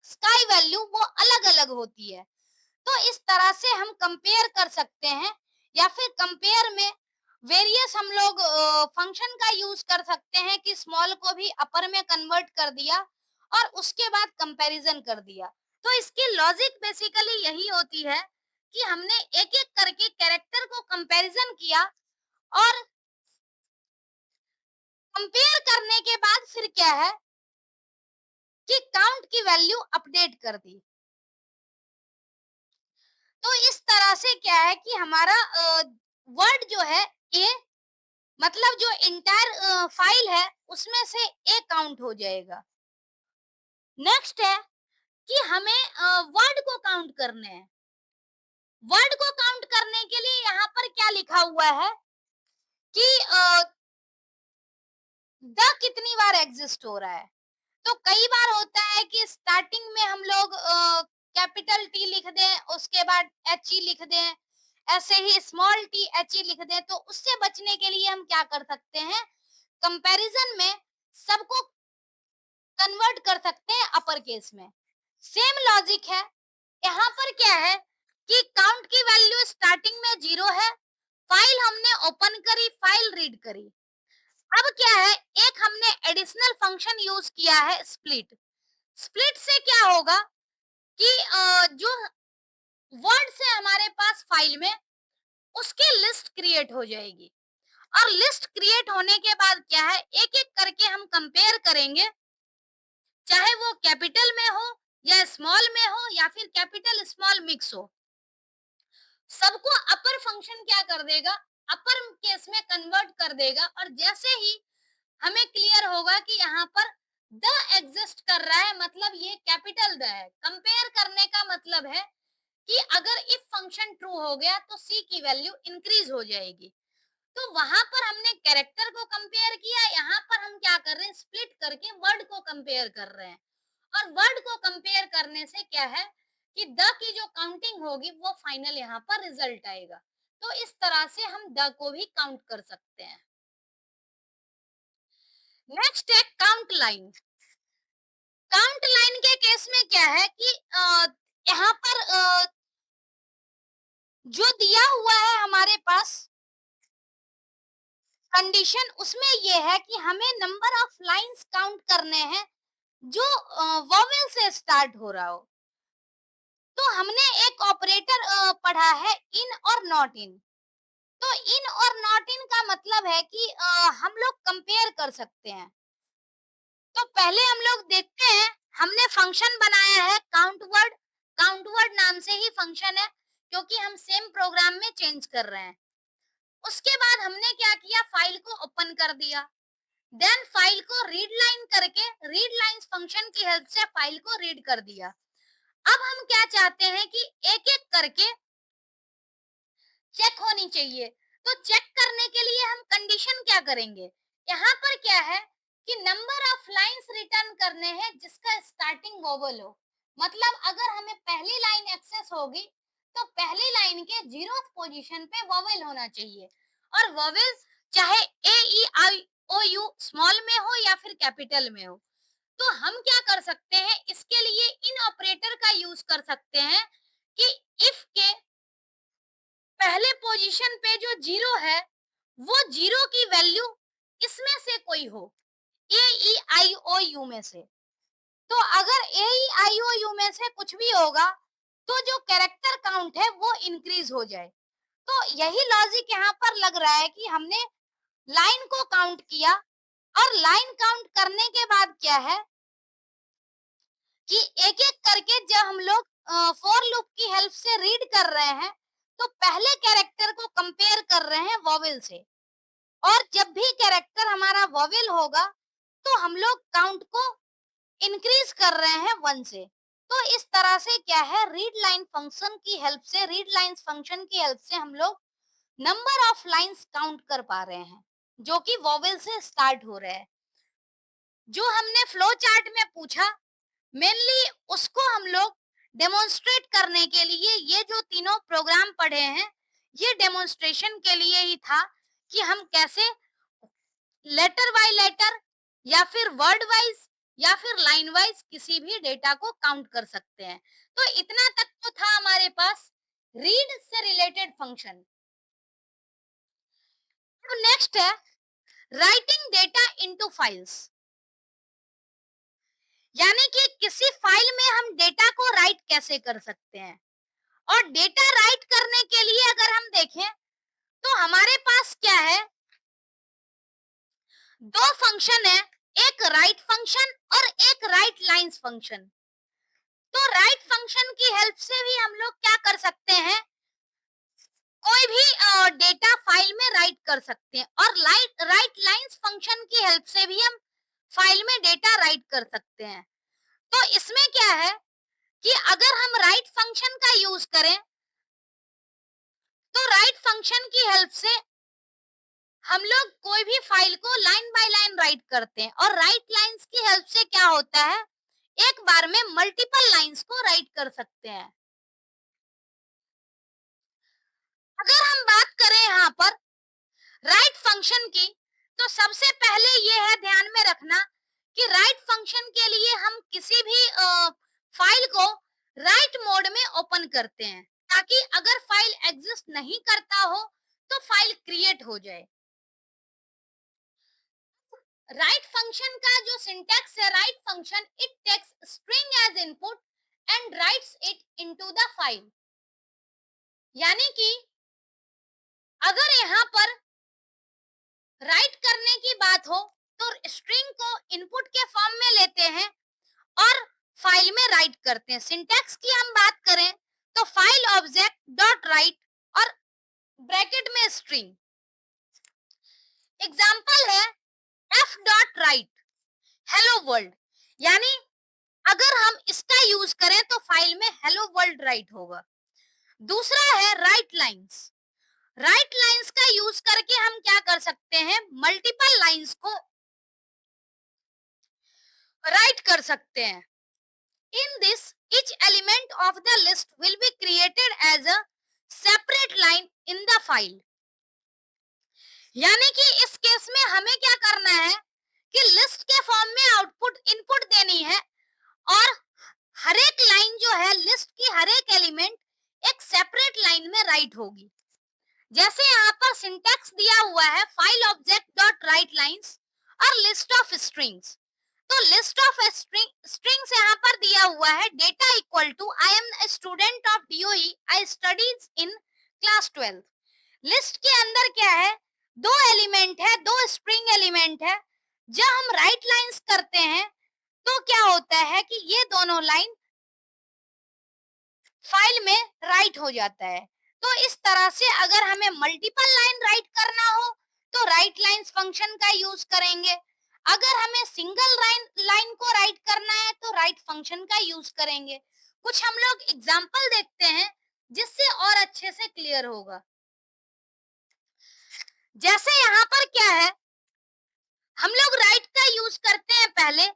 स्काई वैल्यू वो अलग अलग होती है। तो इस तरह से हम कंपेयर कर सकते हैं, या फिर कंपेयर में वेरियस हम लोग फंक्शन का यूज कर सकते हैं कि स्मॉल को भी अपर में कन्वर्ट कर दिया और उसके बाद कंपैरिजन कर दिया। तो इसकी लॉजिक बेसिकली यही होती है कि हमने एक एक करके कैरेक्टर को कंपैरिजन किया और कंपेयर करने के बाद फिर क्या है कि काउंट की वैल्यू अपडेट कर दी। तो इस तरह से क्या है कि हमारा वर्ड जो है ए, मतलब जो इंटायर फाइल है उसमें से ए काउंट हो जाएगा। नेक्स्ट है कि हमें वर्ड को काउंट करने हैं। वर्ड को काउंट करने के लिए यहाँ पर क्या लिखा हुआ है कि द कितनी बार एग्जिस्ट हो रहा है। तो कई बार होता है कि स्टार्टिंग में हम लोग कैपिटल टी लिख दें, उसके बाद एच ई लिख दें, ऐसे ही स्मॉल टी एच ई लिख दें। तो उससे बचने के लिए हम क्या कर सकते हैं, कंपैरिजन में सबको कन्वर्ट कर सकते हैं अपर केस में। सेम लॉजिक है, यहाँ पर क्या है कि काउंट की वैल्यू स्टार्टिंग में 0 है, फाइल हमने ओपन करी, फाइल रीड करी। अब क्या है, एक हमने एडिशनल फंक्शन यूज किया है स्प्लिट। स्प्लिट से क्या होगा कि जो वर्ड से हमारे पास फाइल में उसकी लिस्ट क्रिएट हो जाएगी, और लिस्ट क्रिएट होने के बाद क्या है, एक एक करके हम कंपेयर करेंगे, चाहे वो कैपिटल में हो या स्मॉल में हो या फिर कैपिटल स्मॉल मिक्स हो, सबको अपर फंक्शन क्या कर देगा, अपर केस में कन्वर्ट कर देगा। और जैसे ही हमें क्लियर होगा कि यहाँ पर द एग्जिस्ट कर रहा है, मतलब ये कैपिटल द है, कंपेयर करने का मतलब है कि अगर इफ फंक्शन ट्रू हो गया तो सी की वैल्यू इंक्रीज हो जाएगी। तो वहां पर हमने कैरेक्टर को कंपेयर किया, यहाँ पर हम क्या कर रहे हैं, स्प्लिट करके वर्ड को कंपेयर कर रहे हैं। और वर्ड को कंपेयर करने से क्या है कि द की जो काउंटिंग होगी वो फाइनल यहाँ पर रिजल्ट आएगा। तो इस तरह से हम द को भी काउंट कर सकते हैं। नेक्स्ट है काउंट लाइन। काउंट लाइन के केस में क्या है कि यहाँ पर जो दिया हुआ है हमारे पास कंडीशन, उसमें ये है कि हमें नंबर ऑफ लाइंस काउंट करने हैं जो वोवेल से स्टार्ट हो रहा हो। तो हमने एक ऑपरेटर पढ़ा है इन और नॉट इन। तो इन और नॉट इन का मतलब है कि हम लोग कंपेयर कर सकते हैं। तो पहले हम लोग देखते हैं, हमने फंक्शन बनाया है काउंट वर्ड, काउंट वर्ड नाम से ही फंक्शन है क्योंकि हम सेम प्रोग्राम में चेंज कर रहे हैं। उसके बाद हमने क्या किया, फाइल को ओपन कर दिया, देन फाइल को रीड लाइन करके रीड लाइंस फंक्शन की हेल्प से फाइल को रीड कर दिया। अब हम क्या चाहते हैं कि एक एक करके चेक होनी चाहिए। तो चेक करने के लिए हम कंडीशन क्या करेंगे, यहाँ पर क्या है कि नंबर ऑफ लाइंस रिटर्न करने हैं जिसका स्टार्टिंग वोवेल हो। मतलब अगर हमें पहली लाइन एक्सेस होगी तो पहली लाइन के 0th पोजीशन पे वोवेल होना चाहिए, और वोवेल चाहे ए ई आई ओ यू स्मॉल में हो या फिर कैपिटल में हो। तो हम क्या कर सकते हैं, इसके लिए इन ऑपरेटर का यूज कर सकते हैं कि इफ के पहले पोजीशन पे जो 0 है वो 0 की वैल्यू इसमें से कोई हो, ए ई आई ओ यू में से। तो अगर ए ई आई ओ यू में से कुछ भी होगा तो जो कैरेक्टर काउंट है वो इंक्रीज हो जाए। तो यही लॉजिक यहाँ पर लग रहा है कि हमने लाइन को काउंट किया, और लाइन काउंट करने के बाद क्या है कि एक एक करके जब हम लोग फॉर लूप की हेल्प से रीड कर रहे हैं तो पहले कैरेक्टर को कंपेयर कर रहे हैं वॉवेल से, और जब भी कैरेक्टर हमारा वॉवेल होगा तो हम लोग काउंट को इंक्रीज कर रहे हैं 1 से। तो इस तरह से क्या है, रीड लाइन फंक्शन की हेल्प से, रीड लाइंस फंक्शन की हेल्प से हम लोग नंबर ऑफ लाइंस काउंट कर पा रहे हैं जो कि वॉवेल से स्टार्ट हो रहे हैं। जो हमने फ्लो चार्ट में पूछा मेनली उसको हम लोग डेमोन्स्ट्रेट करने के लिए ये जो तीनों प्रोग्राम पढ़े हैं ये डेमोन्स्ट्रेशन के लिए ही था कि हम कैसे लेटर बाय लेटर या फिर वर्ड वाइज या फिर लाइन वाइज किसी भी डेटा को काउंट कर सकते हैं। तो इतना तक तो था हमारे पास रीड से रिलेटेड फंक्शन। तो नेक्स्ट है राइटिंग डेटा इनटू फाइल्स, यानी कि किसी फाइल में हम डेटा को राइट कैसे कर सकते हैं। और डेटा राइट करने के लिए अगर हम देखें तो हमारे पास क्या है, दो फंक्शन है, एक राइट फंक्शन और एक राइट लाइंस फंक्शन। तो राइट फंक्शन की हेल्प से भी हम लोग क्या कर सकते हैं, कोई भी डेटा फाइल में राइट कर सकते हैं, और राइट लाइंस फंक्शन की हेल्प से भी हम फाइल में डेटा राइट कर सकते हैं। तो इसमें क्या है कि अगर हम राइट फंक्शन का यूज करें तो राइट फंक्शन की हेल्प से हम लोग कोई भी फाइल को लाइन बाय लाइन राइट करते हैं, और राइट लाइंस की हेल्प से क्या होता है, एक बार में मल्टीपल लाइंस को राइट कर सकते हैं। अगर हम बात करें यहाँ पर राइट फंक्शन की, तो सबसे पहले ये है ध्यान में रखना कि राइट फंक्शन के लिए हम किसी भी फाइल को राइट मोड में ओपन करते हैं, ताकि अगर फाइल एग्जिस्ट नहीं करता हो तो फाइल क्रिएट हो जाए। राइट फंक्शन का जो सिंटैक्स है, write function it takes string as input and writes it into the file. यानी कि अगर यहाँ पर राइट करने की बात हो तो स्ट्रिंग को इनपुट के फॉर्म में लेते हैं और फाइल में राइट करते हैं। सिंटैक्स की हम बात करें तो फाइल ऑब्जेक्ट डॉट राइट और ब्रैकेट में स्ट्रिंग। एग्जांपल है f dot right hello world, यानी अगर हम इसका यूज करें तो फाइल में हेलो वर्ल्ड राइट होगा। दूसरा है राइट लाइंस। राइट लाइंस का यूज करके हम क्या कर सकते हैं, मल्टीपल लाइंस को राइट कर सकते हैं। In this each element of the list will be created as a separate line in the file। यानी कि इस केस में हमें क्या करना है कि लिस्ट के फॉर्म में आउटपुट इनपुट देनी है, और हर एक लाइन जो है लिस्ट की हर एक एलिमेंट एक सेपरेट लाइन में राइट होगी। जैसे यहाँ पर सिंटैक्स दिया हुआ है file object dot write lines और लिस्ट ऑफ स्ट्रिंग्स। तो लिस्ट ऑफ स्ट्रिंग्स यहाँ पर दिया हुआ है data equal to I am a student of DOE I studies in class 12। List के अंदर क्या है, दो एलिमेंट है, दो स्ट्रिंग एलिमेंट है। जब हम राइट लाइंस करते हैं तो क्या होता है कि ये दोनों लाइन फाइल में राइट हो जाता है। तो इस तरह से अगर हमें मल्टीपल लाइन राइट करना हो तो राइट लाइन्स फंक्शन का यूज करेंगे। अगर हमें सिंगल लाइन लाइन को राइट करना है तो राइट फंक्शन का यूज करेंगे। कुछ हम लोग एग्जांपल देखते हैं जिससे और अच्छे से क्लियर होगा। जैसे यहाँ पर क्या है, हम लोग राइट का यूज करते हैं। पहले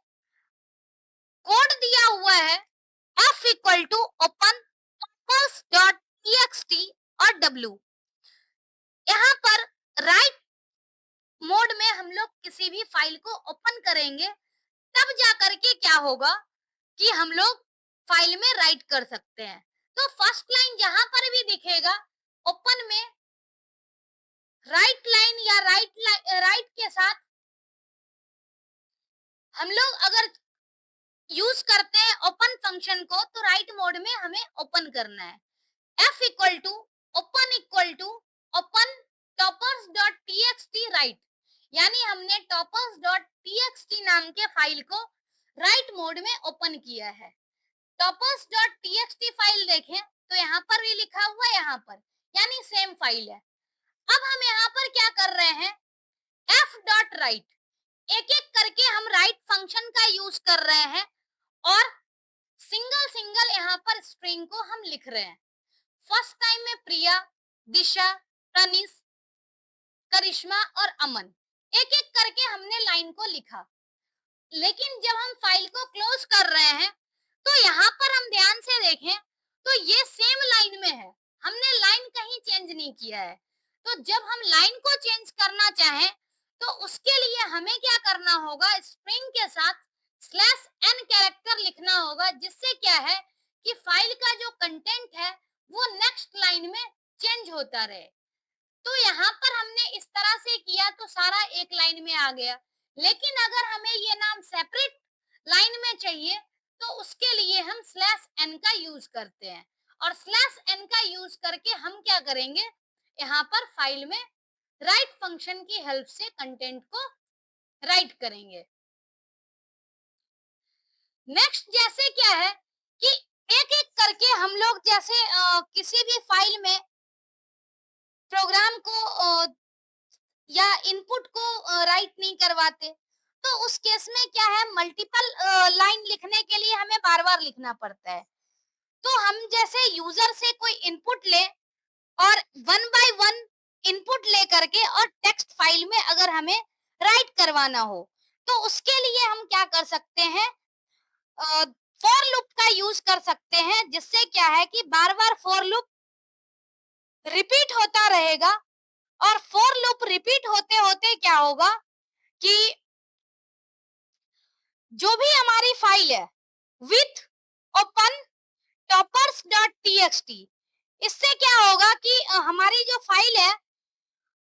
कोड दिया हुआ है f equal to open dot txt और w। यहाँ पर राइट मोड में हम लोग किसी भी फाइल को ओपन करेंगे तब जा करके क्या होगा कि हम लोग फाइल में राइट कर सकते हैं। तो फर्स्ट लाइन जहां पर भी दिखेगा ओपन में राइट लाइन या राइट के साथ हम लोग अगर यूज करते हैं ओपन फंक्शन को तो राइट मोड में हमें ओपन करना है। f equal to open toppers dot txt right, यानी हमने टॉपर्स डॉट टीएक्सटी नाम के फाइल को राइट मोड में ओपन किया है। टॉपर्स डॉट टीएक्सटी फाइल देखें तो यहाँ पर भी लिखा हुआ है, यहाँ पर यानी सेम फाइल है। अब हम यहाँ पर क्या कर रहे हैं, f डॉट राइट, एक एक करके हम राइट फंक्शन का यूज कर रहे हैं और सिंगल सिंगल यहाँ पर स्ट्रिंग को हम लिख रहे हैं। फर्स्ट टाइम में प्रिया, दिशा, तनिष, करिश्मा और अमन, एक एक करके हमने लाइन को लिखा। लेकिन जब हम फाइल को क्लोज कर रहे हैं तो यहाँ पर हम ध्यान से देखें तो ये सेम लाइन में है, हमने लाइन कहीं चेंज नहीं किया है। तो जब हम लाइन को चेंज करना चाहें तो उसके लिए हमें क्या करना होगा, स्ट्रिंग के साथ स्लैश n कैरेक्टर लिखना होगा, जिससे क्या है कि फाइल का जो कंटेंट है वो नेक्स्ट लाइन में चेंज होता रहे। तो यहाँ पर हमने इस तरह से किया तो सारा एक लाइन में आ गया। लेकिन अगर हमें ये नाम सेपरेट लाइन में चाहिए तो उसके लिए हम स्लैश n का यूज करते हैं और स्लैश n का यूज करके हम क्या करेंगे, यहाँ पर फाइल में राइट फंक्शन की हेल्प से कंटेंट को राइट करेंगे। नेक्स्ट जैसे क्या है कि एक एक करके हम लोग जैसे किसी भी फाइल में प्रोग्राम को या इनपुट को राइट नहीं करवाते तो उस केस में क्या है, मल्टीपल लाइन लिखने के लिए हमें बार बार लिखना पड़ता है। तो हम जैसे यूजर से कोई इनपुट ले और वन बाय वन इनपुट ले करके और टेक्स्ट फाइल में अगर हमें राइट करवाना हो तो उसके लिए हम क्या कर सकते हैं, फॉर लूप का यूज कर सकते हैं, जिससे क्या है कि बार बार फॉर लूप रिपीट होता रहेगा। और फॉर लूप रिपीट होते होते क्या होगा कि जो भी हमारी फाइल है with open toppers dot TXT, इससे क्या होगा कि हमारी जो फाइल है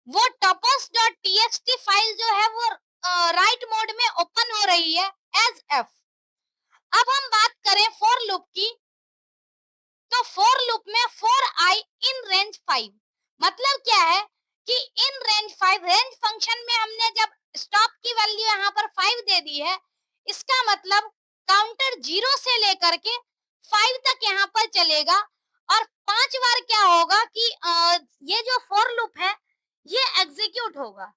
वो टॉपर्स डॉट टीएक्सटी फाइल जो है वो राइट मोड में ओपन हो रही है एज एफ। अब हम बात करें फॉर लूप की, तो फॉर लूप में फॉर आई इन रेंज 5, मतलब क्या है कि इन रेंज 5, रेंज फंक्शन में हमने जब स्टॉप की वैल्यू यहाँ पर 5 दे दी है, इसका मतलब काउंटर 0 से लेकर के 5 तक यहाँ पर चलेगा और 5 बार क्या होगा कि ये जो फॉर लूप है ये एग्जीक्यूट होगा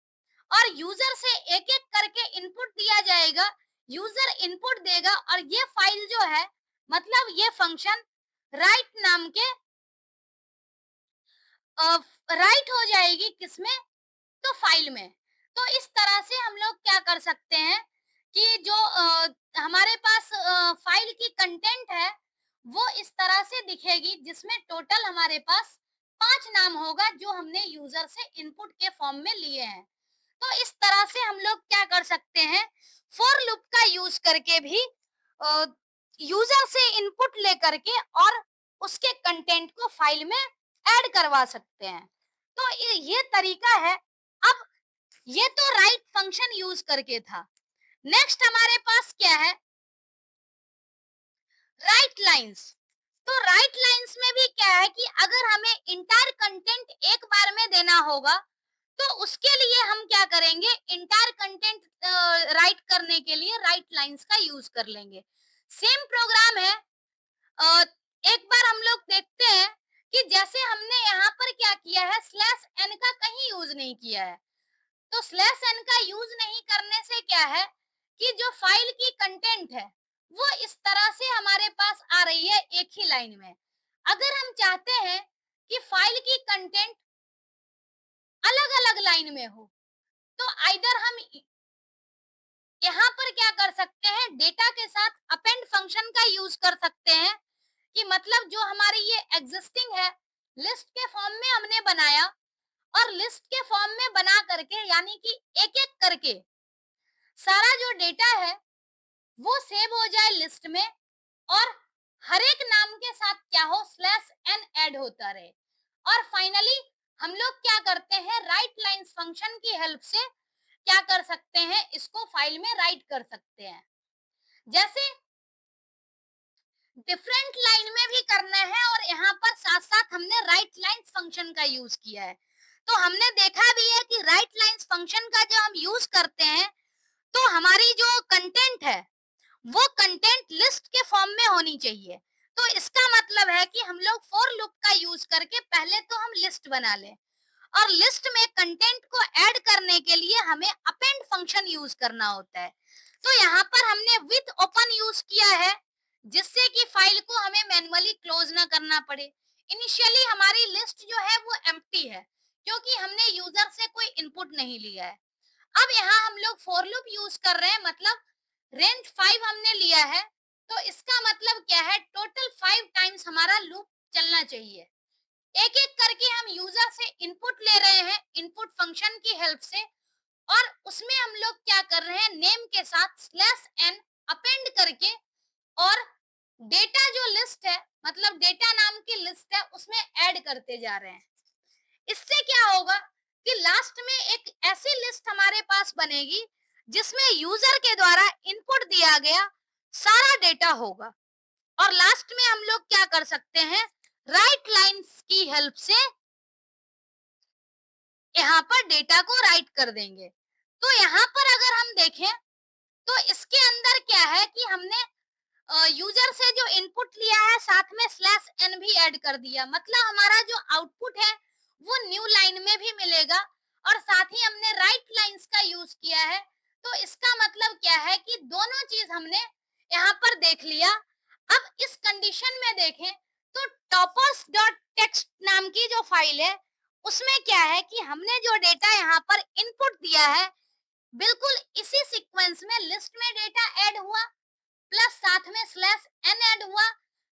और यूजर से एक एक करके इनपुट दिया जाएगा। यूजर इनपुट देगा और ये फाइल जो है, मतलब ये फंक्शन राइट नाम के राइट हो जाएगी किसमें, तो फाइल में। तो इस तरह से हम लोग क्या कर सकते हैं कि जो हमारे पास फाइल की कंटेंट है वो इस तरह से दिखेगी, जिसमें टोटल हमारे पास 5 नाम होगा जो हमने यूजर से इनपुट के फॉर्म में लिए हैं। तो इस तरह से हम लोग क्या कर सकते हैं, फॉर लूप का यूज करके भी यूजर से इनपुट लेकर के और उसके कंटेंट को फाइल में ऐड करवा सकते हैं। तो ये तरीका है। अब ये तो राइट फंक्शन यूज करके था। नेक्स्ट हमारे पास क्या है, राइट लाइंस। तो राइट लाइंस में भी क्या है कि अगर हमें इंटायर कंटेंट एक बार में देना होगा तो उसके लिए हम क्या करेंगे, इंटायर कंटेंट राइट करने के लिए राइट लाइंस का यूज कर लेंगे। सेम प्रोग्राम है, एक बार हम लोग देखते हैं कि जैसे हमने यहाँ पर क्या किया है, स्लैश एन का कहीं यूज नहीं किया है। तो स्लैश एन का यूज नहीं करने से क्या है कि जो फाइल की कंटेंट है वो इस तरह से हमारे पास आ रही है एक ही लाइन में। अगर हम चाहते हैं कि फाइल की कंटेंट अलग अलग लाइन में हो, तो आइदर हम यहाँ पर क्या कर सकते हैं, डेटा के साथ अपेंड फंक्शन का यूज कर सकते हैं, कि मतलब जो हमारी ये एग्जिस्टिंग है, लिस्ट के फॉर्म में हमने बनाया, और लिस्ट के फॉर्म में बना करके यानी कि एक एक करके सारा जो डेटा है वो सेव हो जाए लिस्ट में, और हर एक नाम के साथ क्या हो, स्लैश एन ऐड होता रहे। और फाइनली हम लोग क्या करते हैं, राइट लाइंस फंक्शन की हेल्प से क्या कर सकते हैं, इसको फाइल में राइट कर सकते हैं। जैसे डिफरेंट लाइन में भी करना है, और यहाँ पर साथ साथ हमने राइट लाइंस फंक्शन का यूज किया है। तो हमने देखा भी है कि राइट लाइंस फंक्शन का जो हम यूज करते हैं, तो हमारी जो कंटेंट है वो कंटेंट लिस्ट के फॉर्म में होनी चाहिए। तो इसका मतलब है कि हम लोग फॉर लूप का यूज करके पहले तो हम लिस्ट बना लें, और लिस्ट में कंटेंट को ऐड करने के लिए हमें अपेंड फंक्शन यूज करना होता है। तो यहाँ पर हमने विद ओपन यूज किया है, जिससे कि फाइल को हमें मैन्युअली क्लोज ना करना पड़े। इनिशियली हमारी लिस्ट जो है वो एम्प्टी है, क्योंकि हमने यूजर से कोई इनपुट नहीं लिया है। अब यहाँ हम लोग फॉर लूप यूज कर रहे हैं, मतलब रेंज 5 हमने लिया है, तो इसका मतलब क्या है, टोटल 5 टाइम्स हमारा लूप चलना चाहिए। एक एक करके हम यूजर से इनपुट ले रहे हैं इनपुट फंक्शन की हेल्प से, और उसमें हम लोग क्या कर रहे हैं, नेम के साथ स्लैश एन अपेंड करके, और डेटा जो लिस्ट है, मतलब डेटा नाम की लिस्ट है, उसमें ऐड करते जा रहे हैं। इससे क्या होगा कि लास्ट में एक ऐसी लिस्ट हमारे पास बनेगी जिसमें यूजर के द्वारा इनपुट दिया गया सारा डेटा होगा, और लास्ट में हम लोग क्या कर सकते हैं, राइट लाइंस की हेल्प से यहाँ पर डेटा को राइट कर देंगे। तो यहाँ पर अगर हम देखें, तो इसके अंदर क्या है कि हमने यूजर से जो इनपुट लिया है साथ में स्लैश एन भी ऐड कर दिया, मतलब हमारा जो आउटपुट है वो न्यू लाइन में भी मिलेगा, और साथ ही हमने राइट लाइंस का यूज किया है। तो इसका मतलब क्या है कि दोनों चीज हमने यहाँ पर देख लिया। अब इस कंडीशन में देखें तो टॉपर्स डॉट टेक्स्ट नाम की जो फाइल है, उसमें क्या है कि हमने जो डेटा यहाँ पर इनपुट दिया है, बिल्कुल इसी सीक्वेंस में लिस्ट में डेटा ऐड हुआ, प्लस साथ में स्लैश एन ऐड हुआ।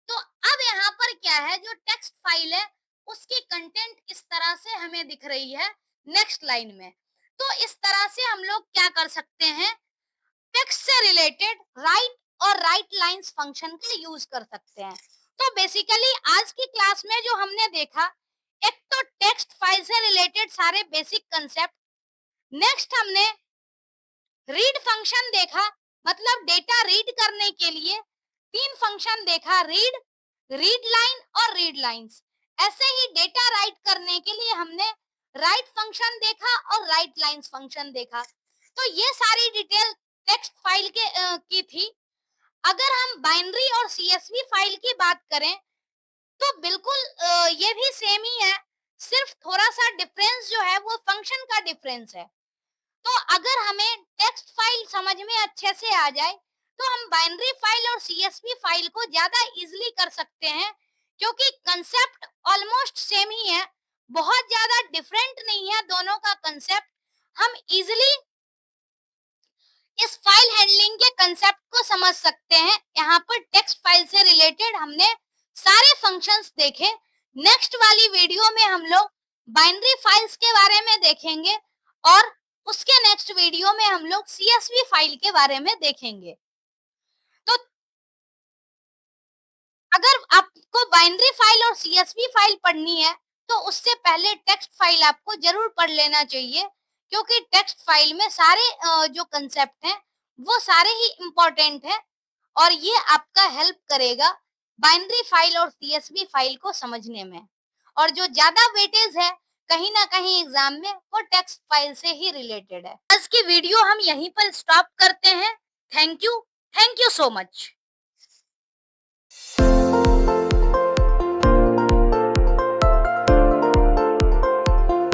तो अब यहाँ पर क्या है, जो टेक्स्ट फाइल है उसकी कंटेंट इस तरह से हमें दिख रही है नेक्स्ट लाइन में। तो इस तरह से हम लोग क्या कर सकते हैं, टेक्स्ट से रिलेटेड राइट और राइट लाइंस फंक्शन का यूज कर सकते हैं। तो बेसिकली आज की क्लास में जो हमने देखा, एक तो टेक्स्ट फाइल से रिलेटेड सारे बेसिक कंसेप्ट, नेक्स्ट हमने रीड फंक्शन देखा, मतलब डेटा रीड करने के लिए तीन फंक्शन देखा, रीड, रीड लाइन और रीड लाइंस। ऐसे ही डेटा राइट करने के लिए हमने राइट फंक्शन देखा और राइट लाइंस फंक्शन देखा। तो ये सारी डिटेल टेक्स्ट फाइल की थी। अगर हम बाइनरी और सीएसवी फाइल की बात करें, तो बिल्कुल ये भी सेम ही है, सिर्फ थोड़ा सा डिफरेंस जो है वो फंक्शन का डिफरेंस है। तो अगर हमें टेक्स्ट फाइल समझ में अच्छे से आ जाए, तो हम बाइनरी फाइल और सीएसवी फाइल को ज्यादा इजीली कर सकते हैं, क्योंकि कंसेप्ट ऑलमोस्ट सेम ही है, बहुत ज्यादा डिफरेंट नहीं है दोनों का कंसेप्ट। हम इजीली इस फाइल हैंडलिंग के कंसेप्ट को समझ सकते हैं। यहाँ पर टेक्स्ट फाइल से रिलेटेड हमने सारे फंक्शंस देखे। नेक्स्ट वाली वीडियो में हम लोग बाइनरी फाइल्स के बारे में देखेंगे, और उसके नेक्स्ट वीडियो में हम लोग सीएसवी फाइल के बारे में देखेंगे। तो अगर आपको बाइनरी फाइल और सीएसवी फाइल पढ़नी है, तो उससे पहले टेक्स्ट फाइल आपको जरूर पढ़ लेना चाहिए, क्योंकि टेक्स्ट फाइल में सारे जो कंसेप्ट हैं वो सारे ही इम्पोर्टेंट हैं, और ये आपका हेल्प करेगा बाइनरी फाइल और सीएसवी फाइल को समझने में। और जो ज्यादा वेटेज है कहीं ना कहीं एग्जाम में, वो टेक्स्ट फाइल से ही रिलेटेड है। आज की वीडियो हम यहीं पर स्टॉप करते हैं। Thank you so much.